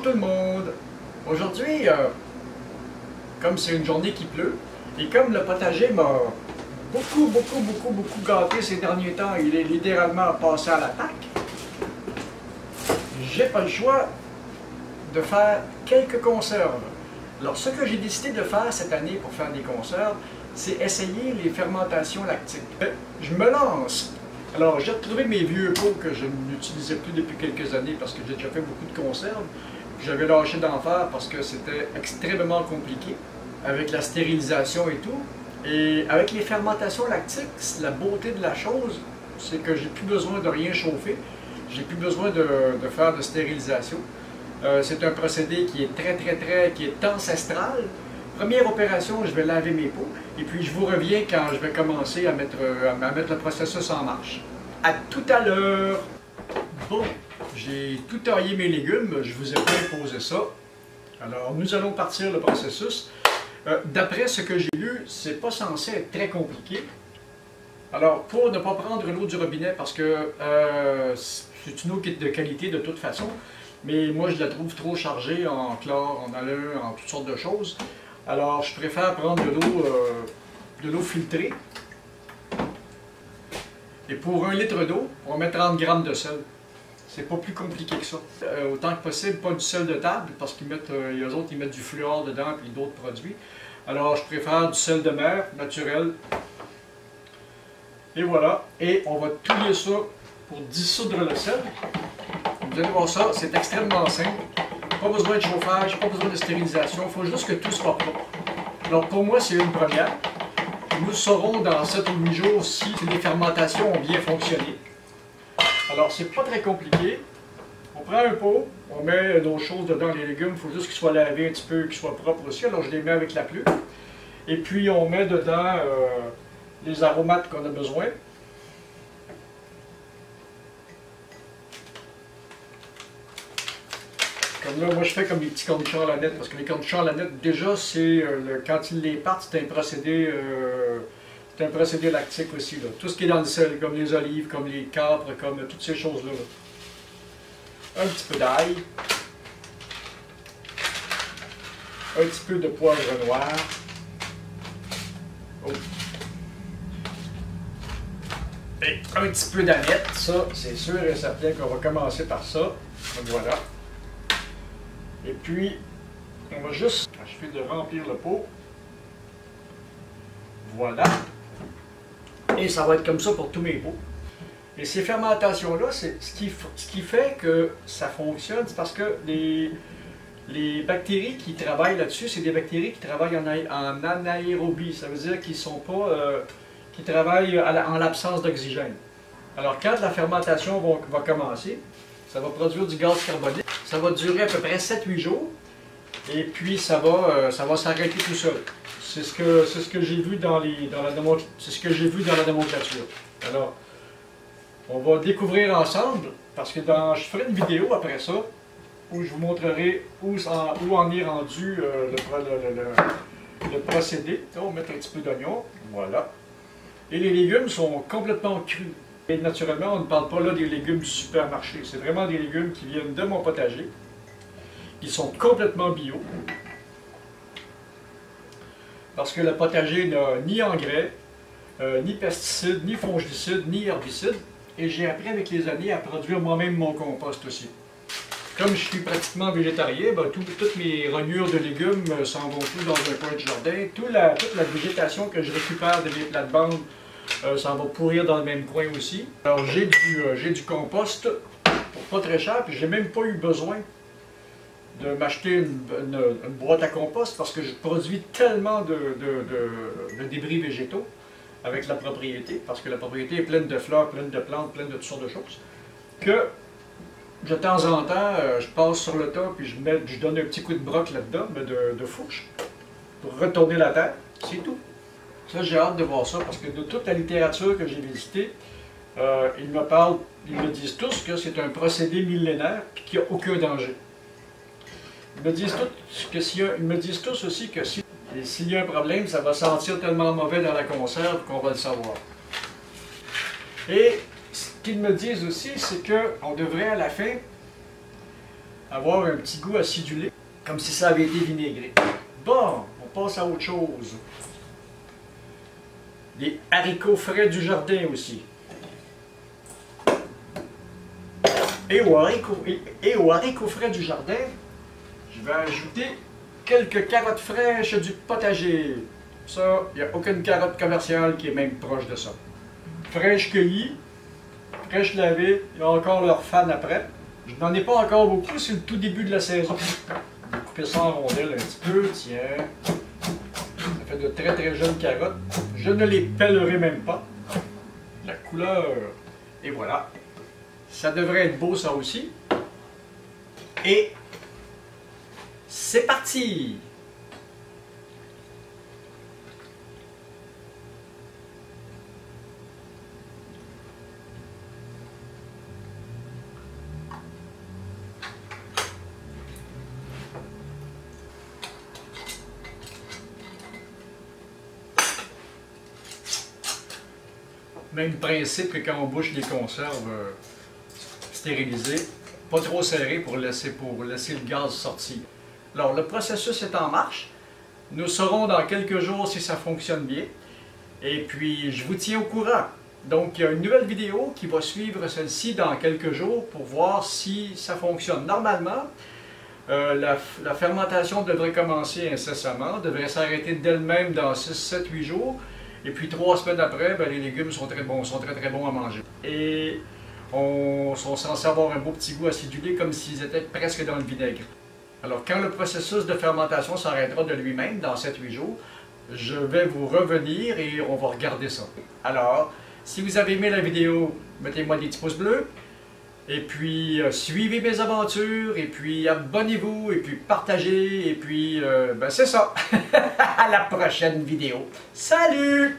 Bonjour tout le monde! Aujourd'hui, comme c'est une journée qui pleut, et comme le potager m'a beaucoup gâté ces derniers temps, il est littéralement passé à l'attaque, j'ai pas le choix de faire quelques conserves. Alors ce que j'ai décidé de faire cette année pour faire des conserves, c'est essayer les fermentations lactiques. Je me lance! Alors, j'ai retrouvé mes vieux pots que je n'utilisais plus depuis quelques années parce que j'ai déjà fait beaucoup de conserves. J'avais lâché d'en faire parce que c'était extrêmement compliqué avec la stérilisation et tout. Et avec les fermentations lactiques, la beauté de la chose, c'est que j'ai plus besoin de rien chauffer. J'ai plus besoin de faire de stérilisation. C'est un procédé qui est qui est ancestral. Première opération, je vais laver mes pots et puis je vous reviens quand je vais commencer à mettre le processus en marche. À tout à l'heure! Bon, j'ai tout taillé mes légumes, je vous ai pas imposé ça. Alors, nous allons partir le processus. D'après ce que j'ai lu, c'est pas censé être très compliqué. Alors, pour ne pas prendre l'eau du robinet, parce que c'est une eau qui est de qualité de toute façon, mais moi je la trouve trop chargée en chlore, en haleur, en toutes sortes de choses. Alors, je préfère prendre de l'eau filtrée. Et pour 1 litre d'eau, on va mettre 30 g de sel. C'est pas plus compliqué que ça. Autant que possible, pas du sel de table, parce qu'ils mettent, les autres, ils mettent du fluor dedans et d'autres produits. Alors, je préfère du sel de mer, naturel. Et voilà. Et on va touiller ça pour dissoudre le sel. Vous allez voir ça, c'est extrêmement simple. Pas besoin de chauffage, pas besoin de stérilisation, il faut juste que tout soit propre. Alors pour moi, c'est une première. Nous saurons dans 7 ou 8 jours si les fermentations ont bien fonctionné. Alors c'est pas très compliqué. On prend un pot, on met nos choses dedans, les légumes, il faut juste qu'ils soient lavés un petit peu, qu'ils soient propres aussi. Alors je les mets avec la plume. Et puis on met dedans les aromates qu'on a besoin. Comme là, moi je fais comme les petits cornichons à la nette, parce que les cornichons à la nette, déjà, c'est quand ils les partent, c'est un procédé lactique aussi. Là. Tout ce qui est dans le sel, comme les olives, comme les capres, comme toutes ces choses-là. Un petit peu d'ail. Un petit peu de poivre noir. Oh. Et un petit peu d'aneth, ça, c'est sûr et certain qu'on va commencer par ça. Donc voilà. Et puis, on va juste achever de remplir le pot. Voilà. Et ça va être comme ça pour tous mes pots. Et ces fermentations-là, c'est ce qui fait que ça fonctionne, c'est parce que les bactéries qui travaillent là-dessus, c'est des bactéries qui travaillent en anaérobie. Ça veut dire qu'ils sont pas, qui travaillent en l'absence d'oxygène. Alors, quand la fermentation va commencer, ça va produire du gaz carbonique. Ça va durer à peu près 7-8 jours. Et puis, ça va s'arrêter tout seul. C'est ce que j'ai vu dans la démonstration. Alors, on va découvrir ensemble, parce que je ferai une vidéo après ça, où je vous montrerai où en est rendu le procédé. On va mettre un petit peu d'oignon. Voilà. Et les légumes sont complètement crus. Et naturellement, on ne parle pas là des légumes du supermarché. C'est vraiment des légumes qui viennent de mon potager. Ils sont complètement bio. Parce que le potager n'a ni engrais, ni pesticides, ni fongicides, ni herbicides. Et j'ai appris avec les années à produire moi-même mon compost aussi. Comme je suis pratiquement végétarien, ben, toutes mes rognures de légumes s'en vont tous dans un coin de jardin. Toute la végétation que je récupère de mes plates-bandes ça va pourrir dans le même coin aussi. Alors j'ai du compost pour pas très cher, puis j'ai même pas eu besoin de m'acheter une boîte à compost parce que je produis tellement de débris végétaux avec la propriété, parce que la propriété est pleine de fleurs, pleine de plantes, pleine de toutes sortes de choses, que de temps en temps, je passe sur le tas puis je donne un petit coup de broc là-dedans, de fourche, pour retourner la terre, c'est tout. Ça, j'ai hâte de voir ça, parce que de toute la littérature que j'ai visitée, ils me disent tous que c'est un procédé millénaire et qu'il n'y a aucun danger. Ils me disent tous aussi que s'il y a un problème, ça va sentir tellement mauvais dans la conserve qu'on va le savoir. Et ce qu'ils me disent aussi, c'est qu'on devrait à la fin avoir un petit goût acidulé, comme si ça avait été vinaigré. Bon, on passe à autre chose. Des haricots frais du jardin aussi. Et aux haricots frais du jardin, je vais ajouter quelques carottes fraîches du potager. Ça, il n'y a aucune carotte commerciale qui est même proche de ça. Fraîches cueillies, fraîches lavées, il y a encore leurs fans après. Je n'en ai pas encore beaucoup, c'est le tout début de la saison. Je vais couper ça en rondelles un petit peu, tiens. Ça fait de très très jeunes carottes. Je ne les pellerai même pas. La couleur, et voilà. Ça devrait être beau ça aussi. Et c'est parti! Même principe que quand on bouche des conserves stérilisées, pas trop serré pour laisser le gaz sortir. Alors le processus est en marche. Nous saurons dans quelques jours si ça fonctionne bien. Et puis je vous tiens au courant. Donc il y a une nouvelle vidéo qui va suivre celle-ci dans quelques jours pour voir si ça fonctionne. Normalement, la fermentation devrait commencer incessamment, devrait s'arrêter d'elle-même dans 6, 7, 8 jours. Et puis 3 semaines après, ben, les légumes sont très bons, très bons à manger. Et on sont censés avoir un beau petit goût acidulé comme s'ils étaient presque dans le vinaigre. Alors quand le processus de fermentation s'arrêtera de lui-même dans 7-8 jours, je vais vous revenir et on va regarder ça. Alors, si vous avez aimé la vidéo, mettez-moi des petits pouces bleus. Et puis, suivez mes aventures, et puis abonnez-vous, et puis partagez, et puis, ben c'est ça. À la prochaine vidéo. Salut!